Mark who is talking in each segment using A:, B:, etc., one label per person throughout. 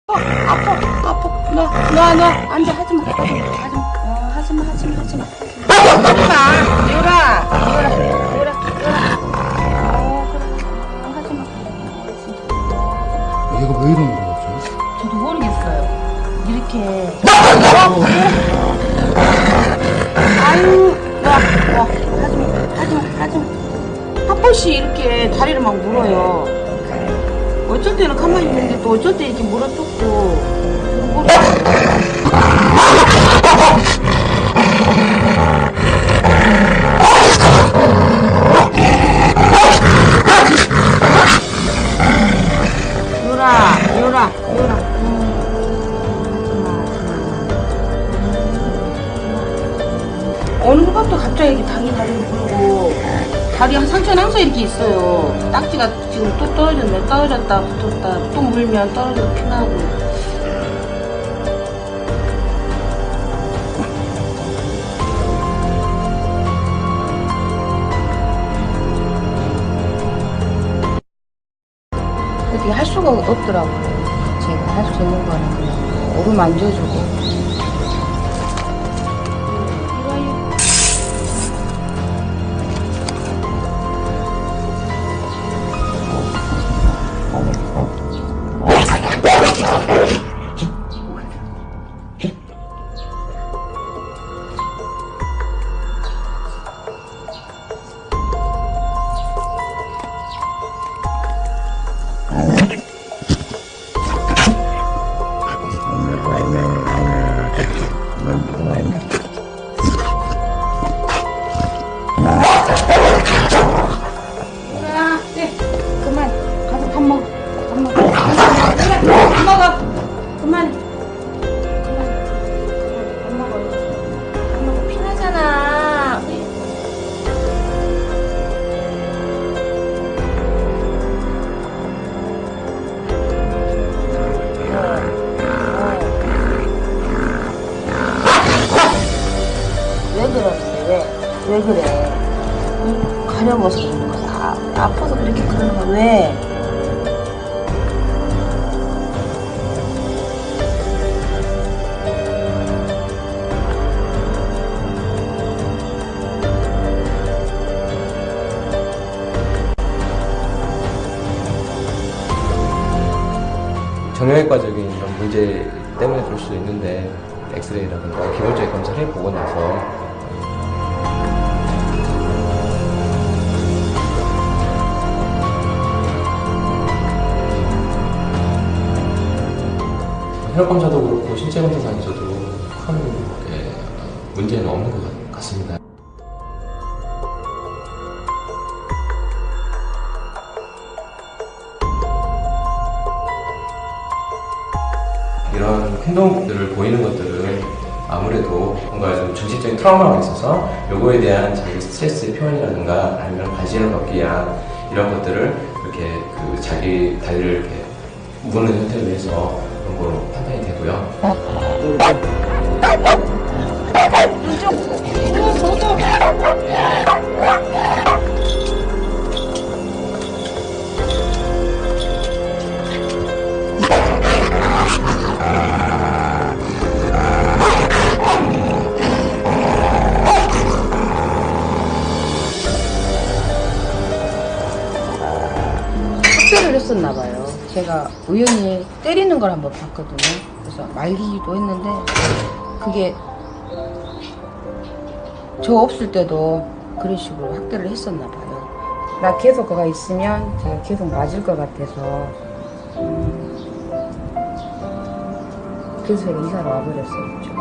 A: 아파, 아파. 너, 앉아, 하지 마. 하지 마. 하지 마. 하지 마. 요라. 그래. 하지 마.
B: 얘가 왜 이러는 거야,
A: 저도 모르겠어요. 이렇게. 아유, 와. 하지 마. 한 번씩 이렇게 다리를 막 물어요. 어쩔 때는 가만히 있는데 또 어쩔 때 이렇게 물어뜯고. 요라. 어느 것도 갑자기 이렇게 다리를 물고 다리 상처는 항상 이렇게 있어요. 딱지가 지금 또 떨어졌네. 떨어졌다 붙었다 또 물면 떨어져서 피나고. 어떻게 할 수가 없더라고요. 제가 할 수 있는 거는 그냥 오름 만져주고. 그만 가서 밥 먹어. 밥 먹어. 그만. 밥 먹어. 피나잖아. 왜 그러는데? 왜 그래? 가려워서 그러는 거야. 아파서 그렇게 그러는 거야. 왜?
C: 정형외과적인 이런 문제 때문에 그럴 수도 있는데 엑스레이라든가 기본적인 검사를 해보고 나서 혈액 검사도 그렇고 신체 검사상에서도 큰 문제는 없는 것 같습니다. 이런 행동들을 보이는 것들은 아무래도 뭔가 좀 정신적인 트라우마가 있어서 요거에 대한 자기 스트레스의 표현이라든가 아니면 관심을 받기 위한 이런 것들을 이렇게 자기 다리를 이렇게 무는 형태로 해서 그런 거로 판단이 되고요.
A: 학대를 했었나봐요. 제가 우연히 때리는 걸 한번 봤거든요. 그래서 말리기도 했는데 그게 저 없을 때도 그런 식으로 학대를 했었나봐요. 나 계속 거가 있으면 제가 계속 맞을 것 같아서 그래서 제가 이사를 와버렸었죠.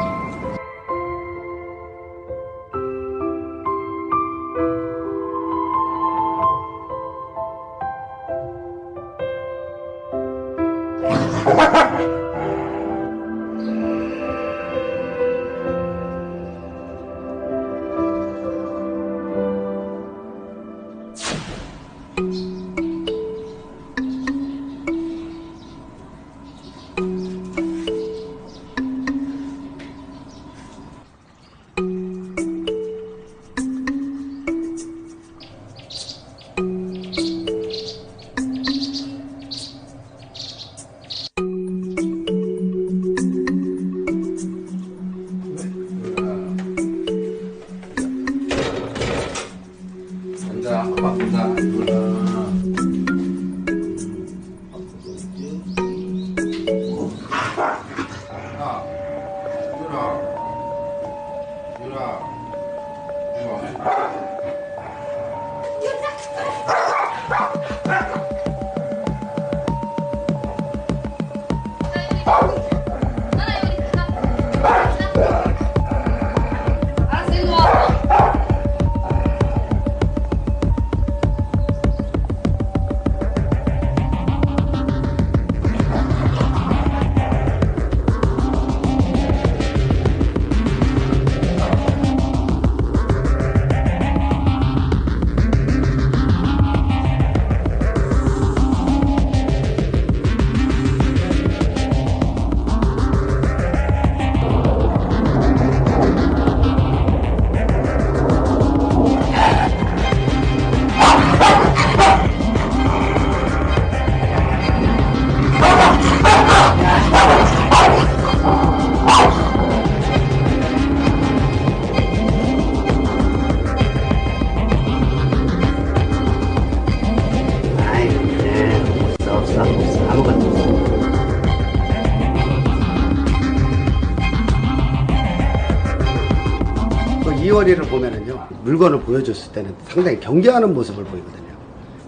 B: 이효리를 보면은요, 물건을 보여줬을 때는 상당히 경계하는 모습을 보이거든요.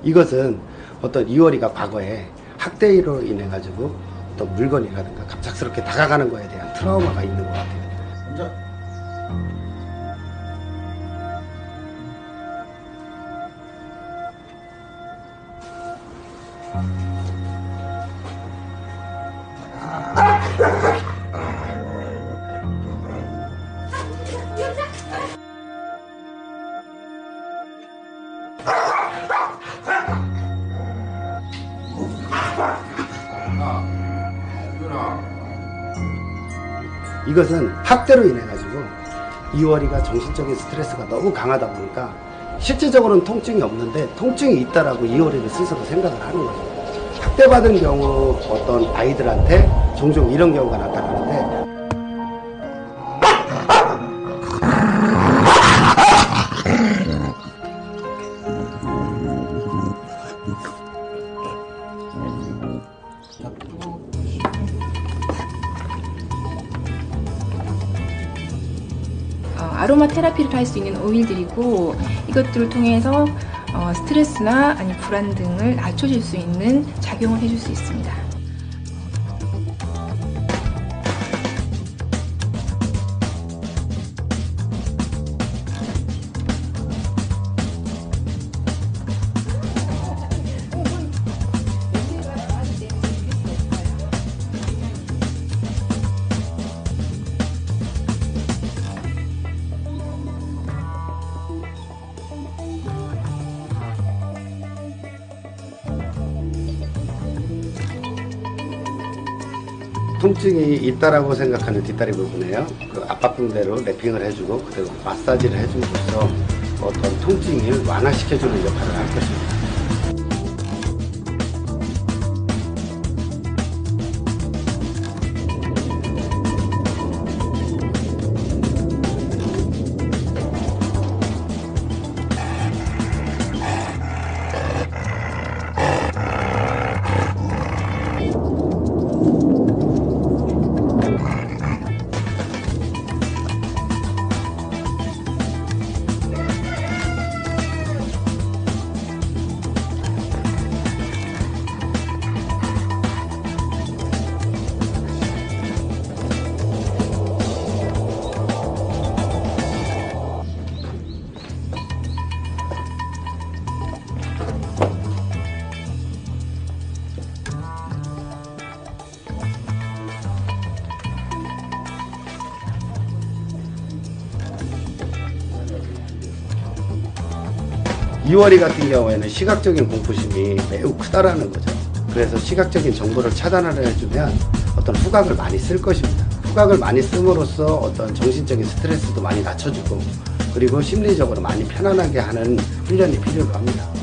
B: 이것은 어떤 이효리가 과거에 학대로 인해 가지고 어떤 물건이라든가 갑작스럽게 다가가는 거에 대한 트라우마가 있는 것 같아요. 먼저 이것은 학대로 인해 가지고 이효리가 정신적인 스트레스가 너무 강하다 보니까 실질적으로는 통증이 없는데 통증이 있다라고 이효리는 스스로 생각을 하는 거죠. 학대받은 경우 어떤 아이들한테 종종 이런 경우가 나타나는데,
D: 아로마 테라피를 할 수 있는 오일들이고, 이것들을 통해서 스트레스나 아니면 불안 등을 낮춰줄 수 있는 작용을 해줄 수 있습니다.
B: 통증이 있다라고 생각하는 뒷다리 부분에요, 그 압박붕대로 랩핑을 해주고 그리고 마사지를 해줌으로써 어떤 통증을 완화시켜주는 역할을 할 것입니다. 이효리 같은 경우에는 시각적인 공포심이 매우 크다라는 거죠. 그래서 시각적인 정보를 차단을 해주면 어떤 후각을 많이 쓸 것입니다. 후각을 많이 씀으로써 어떤 정신적인 스트레스도 많이 낮춰주고, 그리고 심리적으로 많이 편안하게 하는 훈련이 필요로 합니다.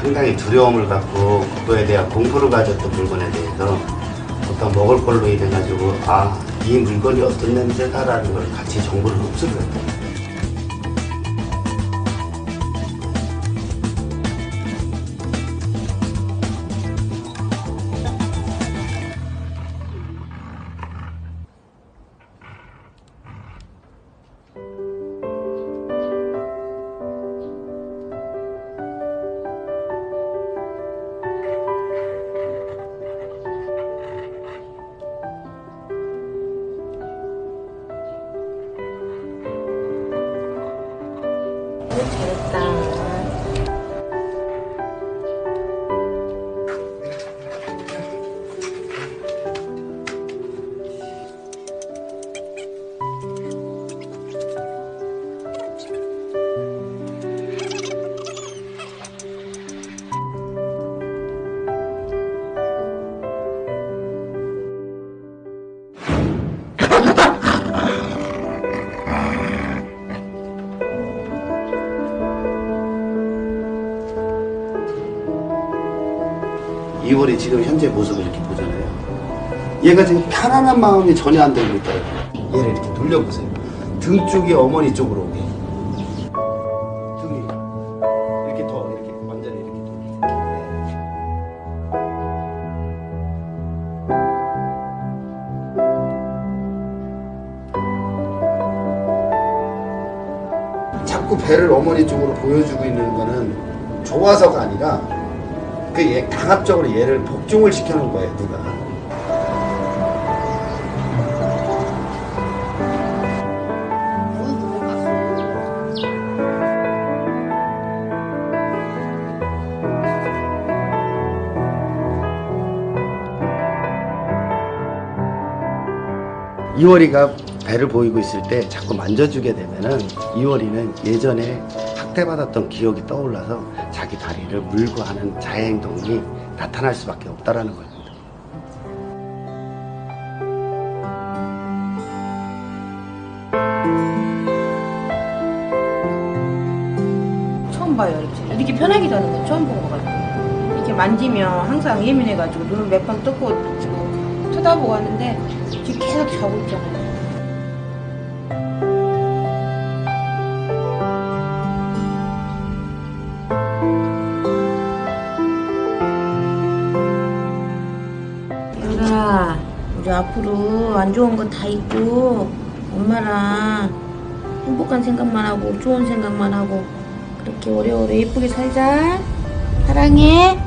B: 상당히 두려움을 갖고 그거에 대한 공부를 가졌던 물건에 대해서 어떤 먹을 걸로 인해 가지고 이 물건이 어떤 냄새다라는 걸 같이 정보를 흡수를 했다.
A: 잘했다.
B: 이월이 지금 현재 모습을 이렇게 보잖아요. 얘가 지금 편안한 마음이 전혀 안 들고 있더라고요. 얘를 이렇게 돌려보세요. 등 쪽이 어머니 쪽으로 오게. 등이 이렇게 더 이렇게 완전히 이렇게 돌리게. 자꾸 배를 어머니 쪽으로 보여주고 있는 거는 좋아서가 아니라 얘 강압적으로 얘를 복종을 시켜놓은 거예요, 누가. 이월이가 배를 보이고 있을 때 자꾸 만져주게 되면은 이월이는 예전에 학대받았던 기억이 떠올라서 자기 다리를 물고 하는 자해 행동이 나타날 수밖에 없다라는 겁니다.
A: 처음 봐요. 이렇게 편하게 자는 건 처음 본 것 같아요. 이렇게 만지면 항상 예민해가지고 눈을 몇 번 뜨고 지금 쳐다보고 하는데 지금 계속 자고 있잖아요. 얘들아, 우리 앞으로 안 좋은 거 다 잊고 엄마랑 행복한 생각만 하고 좋은 생각만 하고 그렇게 오래오래 예쁘게 살자. 사랑해.